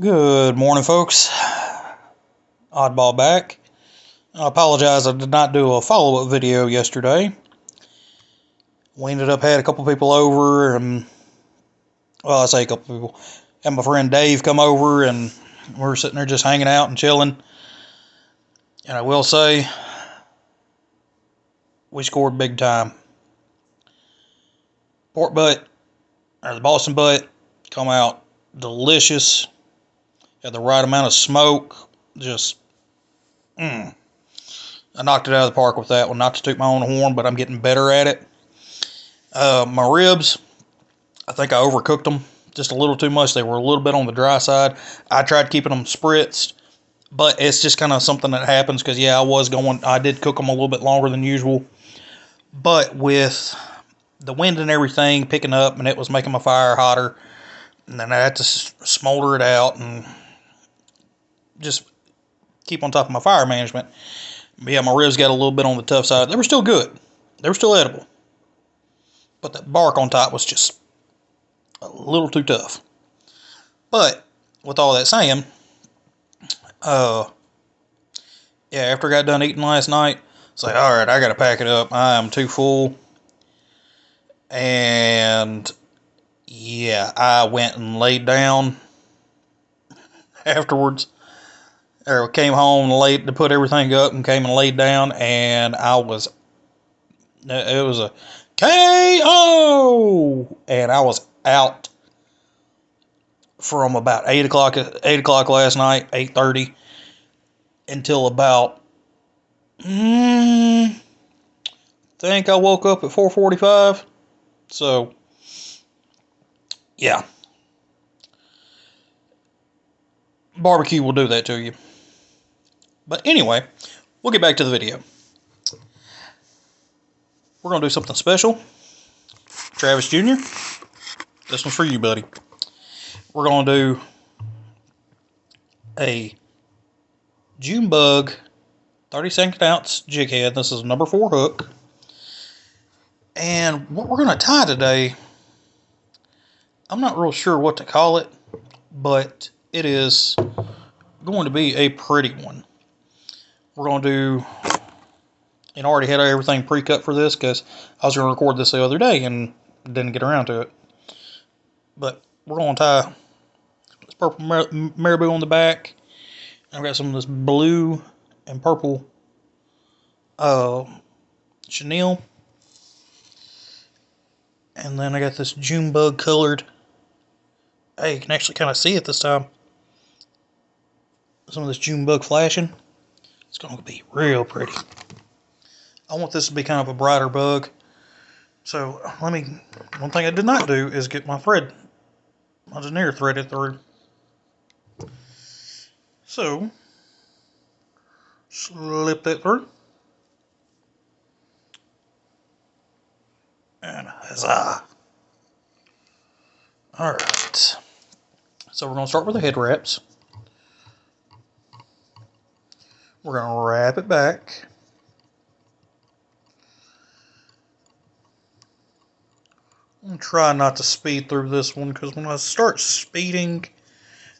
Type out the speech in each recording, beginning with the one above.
Good morning, folks. Oddball back. I apologize, I did not do a follow-up video yesterday. We ended up had a couple people over, and well, I say a couple people. Had my friend Dave come over, and we were sitting there just hanging out and chilling. And I will say, we scored big time. Pork butt, or the Boston butt, come out delicious. Had the right amount of smoke. Just, I knocked it out of the park with that one. Not to toot my own horn, but I'm getting better at it. My ribs, I think I overcooked them just a little too much. They were a little bit on the dry side. I tried keeping them spritzed, but it's just kind of something that happens because, yeah, I did cook them a little bit longer than usual. But with the wind and everything picking up, and it was making my fire hotter, and then I had to smolder it out and just keep on top of my fire management. But yeah, my ribs got a little bit on the tough side. They were still good. They were still edible. But the bark on top was just a little too tough. But with all that saying, yeah, after I got done eating last night, it's like, all right, I got to pack it up. I am too full. And yeah, I went and laid down afterwards. Or came home late to put everything up and came and laid down, and it was a KO, and I was out from about 8 o'clock last night, 8:30, until about, think I woke up at 4:45, so, yeah. Barbecue will do that to you. But anyway, we'll get back to the video. We're going to do something special. Travis Jr., this one's for you, buddy. We're going to do a June bug 32nd ounce jig head. This is number 4 hook. And what we're going to tie today, I'm not real sure what to call it, but it is going to be a pretty one. We're going to do, and already had everything pre-cut for this because I was going to record this the other day and didn't get around to it. But we're going to tie this purple marabou on the back. I've got some of this blue and purple chenille. And then I got this June bug colored. Hey, you can actually kind of see it this time. Some of this June bug flashing. It's going to be real pretty. I want this to be kind of a brighter bug. So, one thing I did not do is get my denier threaded through. So, slip that through. And huzzah. Alright. So we're going to start with the head wraps. We're going to wrap it back. I'm going to try not to speed through this one, because when I start speeding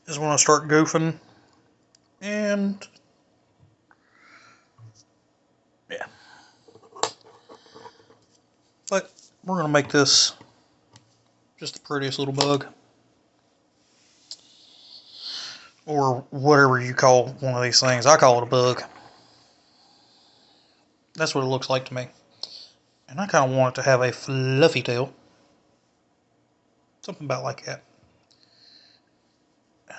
is when I start goofing. And yeah. But we're going to make this just the prettiest little bug. Or whatever you call one of these things. I call it a bug. That's what it looks like to me. And I kind of want it to have a fluffy tail. Something about like that.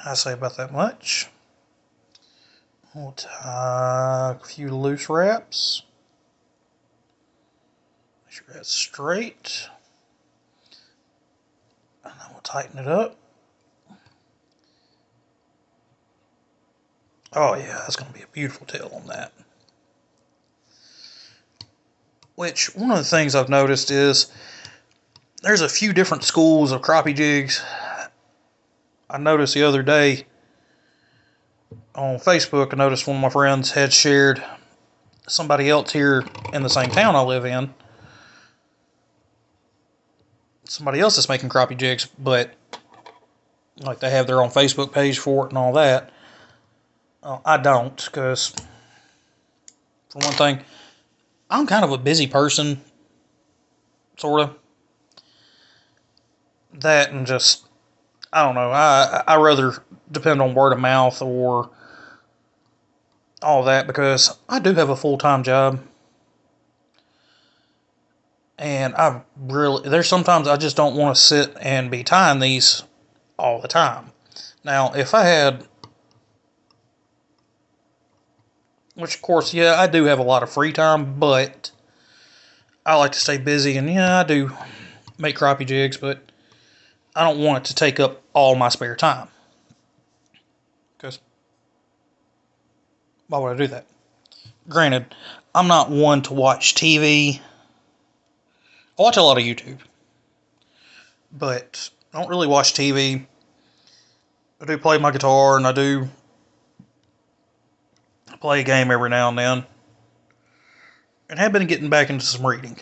I say about that much. We'll tie a few loose wraps. Make sure that's straight. And then we'll tighten it up. Oh yeah, that's going to be a beautiful tail on that. Which, one of the things I've noticed is there's a few different schools of crappie jigs. I noticed the other day on Facebook, I noticed one of my friends had shared somebody else here in the same town I live in. Somebody else is making crappie jigs, but Like they have their own Facebook page for it and all that. I don't, because for one thing, I'm kind of a busy person, sort of. That and just, I don't know, I rather depend on word of mouth or all that, because I do have a full-time job. And there's sometimes I just don't want to sit and be tying these all the time. Now, if I had, which of course, yeah, I do have a lot of free time, but I like to stay busy, and yeah, I do make crappie jigs, but I don't want it to take up all my spare time. Because why would I do that? Granted, I'm not one to watch TV. I watch a lot of YouTube, but I don't really watch TV. I do play my guitar, and I do play a game every now and then. And have been getting back into some reading.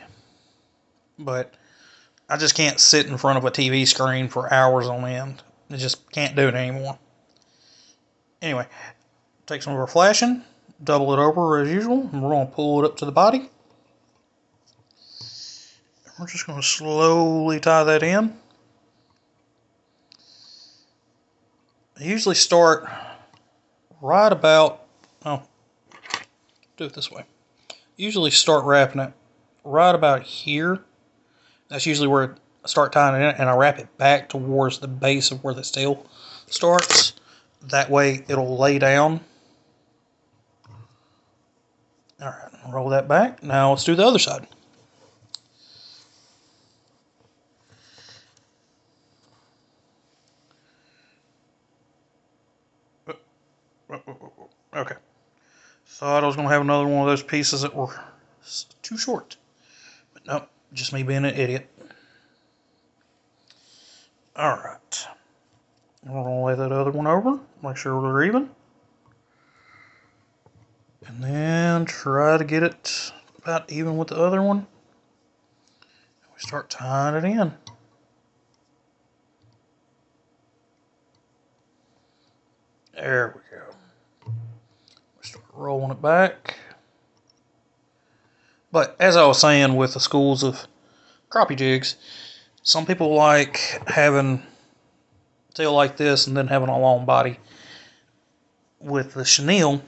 But I just can't sit in front of a TV screen for hours on end. I just can't do it anymore. Anyway, take some of our flashing, double it over as usual, and we're going to pull it up to the body. We're just going to slowly tie that in. I usually start right about, do it this way. Usually start wrapping it right about here. That's usually where I start tying it in, and I wrap it back towards the base of where the tail starts. That way it'll lay down. Alright, roll that back. Now let's do the other side. Okay. Thought I was going to have another one of those pieces that were too short. But nope, just me being an idiot. Alright. We're going to lay that other one over. Make sure we're even. And then try to get it about even with the other one. We start tying it in. There we go. We start rolling it back. But as I was saying, with the schools of crappie jigs, some people like having tail like this and then having a long body with the chenille.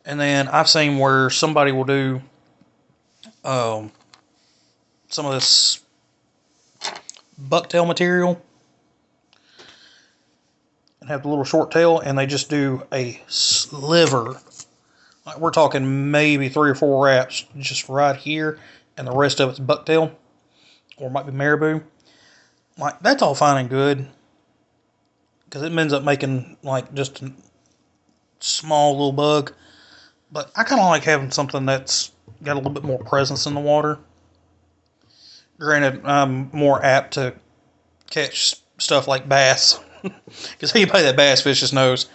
And then I've seen where somebody will do some of this bucktail material and have the little short tail, and they just do a sliver. Like we're talking maybe 3 or 4 wraps just right here, and the rest of it's bucktail, or it might be marabou. Like, that's all fine and good, because it ends up making like just a small little bug. But I kind of like having something that's got a little bit more presence in the water. Granted, I'm more apt to catch stuff like bass, because anybody that bass fishes knows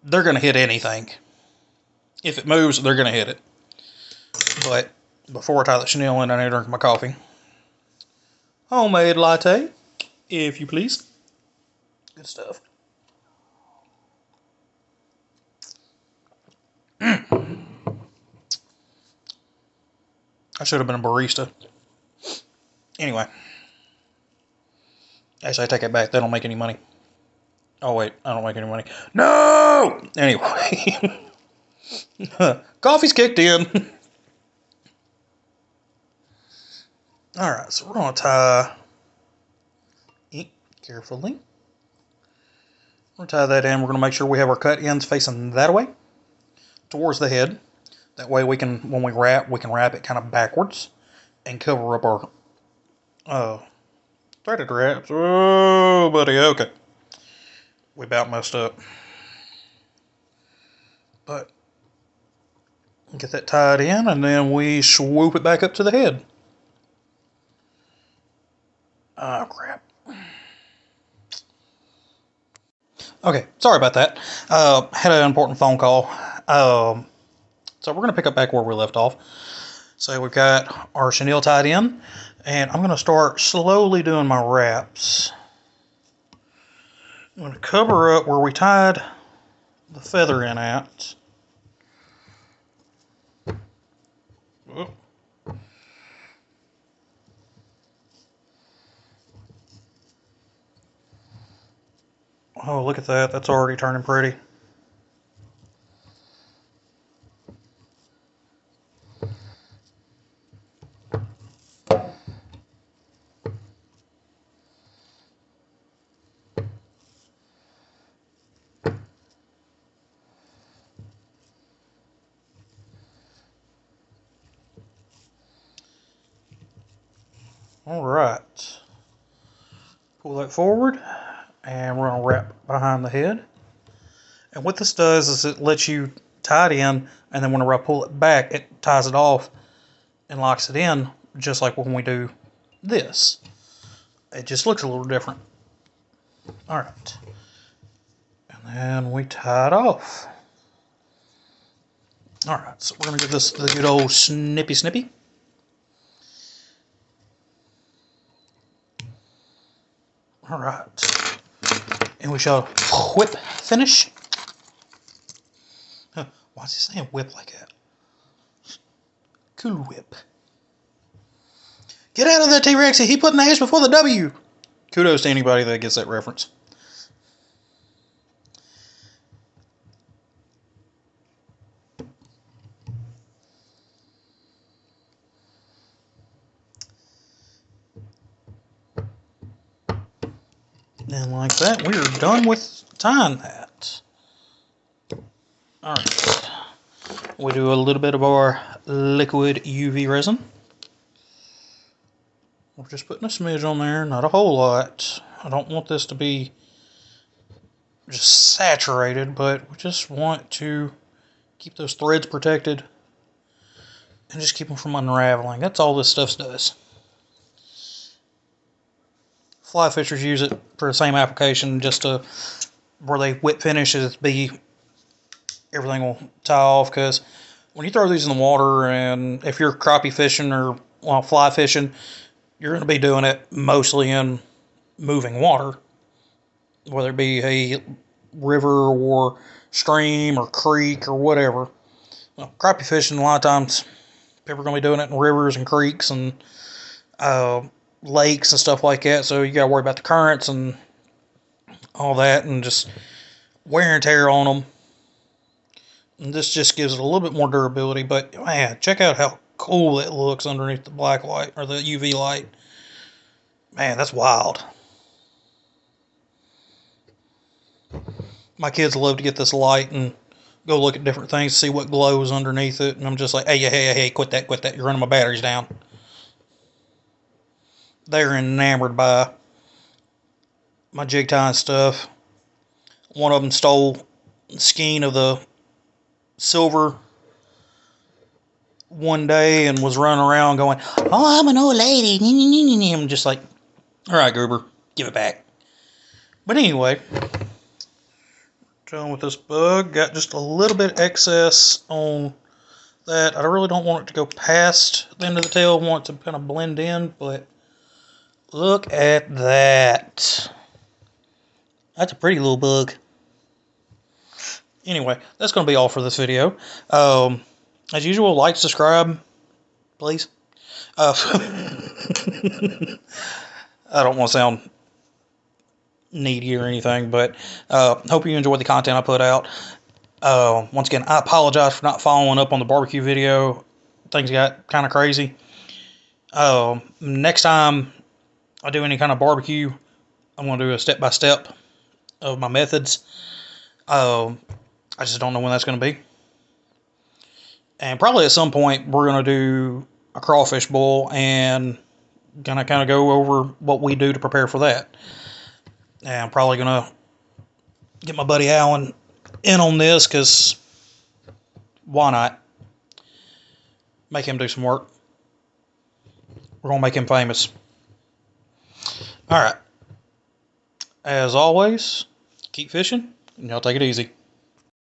they're going to hit anything. If it moves, they're going to hit it. But before I tie the chenille in, I need to drink my coffee. Homemade latte, if you please. Good stuff. I should have been a barista. Anyway. Actually, I take it back. They don't make any money. Oh, wait. I don't make any money. No! Anyway. Coffee's kicked in. Alright, so we're going to tie... carefully. We're going to tie that in. We're going to make sure we have our cut ends facing that way. Towards the head. That way we can, when we can wrap it kind of backwards and cover up our threaded wraps. Oh, buddy, okay. We about messed up. But get that tied in, and then we swoop it back up to the head. Oh, crap. Okay, sorry about that. Had an important phone call. So we're going to pick up back where we left off. So we've got our chenille tied in, and I'm going to start slowly doing my wraps I'm going to cover up where we tied the feather in at. Whoop. Oh, look at that. That's already turning pretty. All right. Pull that forward, and we're going to wrap behind the head. And what this does is it lets you tie it in, and then whenever I pull it back, it ties it off and locks it in, just like when we do this. It just looks a little different. All right. And then we tie it off. All right, so we're going to give this the good old snippy snippy. All right. And we shall whip finish. Huh, why is he saying whip like that? Cool whip. Get out of there, T-Rexy. He put an H before the W. Kudos to anybody that gets that reference. And like that, we are done with tying that. Alright. We do a little bit of our liquid UV resin. We're just putting a smidge on there, not a whole lot. I don't want this to be just saturated, but we just want to keep those threads protected and just keep them from unraveling. That's all this stuff does. Fly fishers use it for the same application, just to where they whip finish it, everything will tie off. Because when you throw these in the water, and if you're crappie fishing or fly fishing, you're going to be doing it mostly in moving water, whether it be a river or stream or creek or whatever. Well, crappie fishing, a lot of times people are going to be doing it in rivers and creeks and lakes and stuff like that, so you got to worry about the currents and all that, and just wear and tear on them. And this just gives it a little bit more durability. But man, check out how cool it looks underneath the black light or the UV light. Man, that's wild. My kids love to get this light and go look at different things, see what glows underneath it, and I'm just like, hey, quit that, you're running my batteries down. They're enamored by my jig tying stuff. One of them stole the skein of the silver one day and was running around going, "Oh, I'm an old lady." I'm just like, all right, Goober, give it back. But anyway, done with this bug. Got just a little bit excess on that. I really don't want it to go past the end of the tail. I want it to kind of blend in, but look at that. That's a pretty little bug. Anyway, that's going to be all for this video. As usual, like, subscribe, please. I don't want to sound needy or anything, but hope you enjoyed the content I put out. Once again, I apologize for not following up on the barbecue video. Things got kind of crazy. Next time I do any kind of barbecue, I'm going to do a step-by-step of my methods. I just don't know when that's going to be. And probably at some point we're going to do a crawfish boil and gonna kind of go over what we do to prepare for that. And I'm probably going to get my buddy Alan in on this, because why not? Make him do some work. We're going to make him famous. Alright. As always, keep fishing, and y'all take it easy.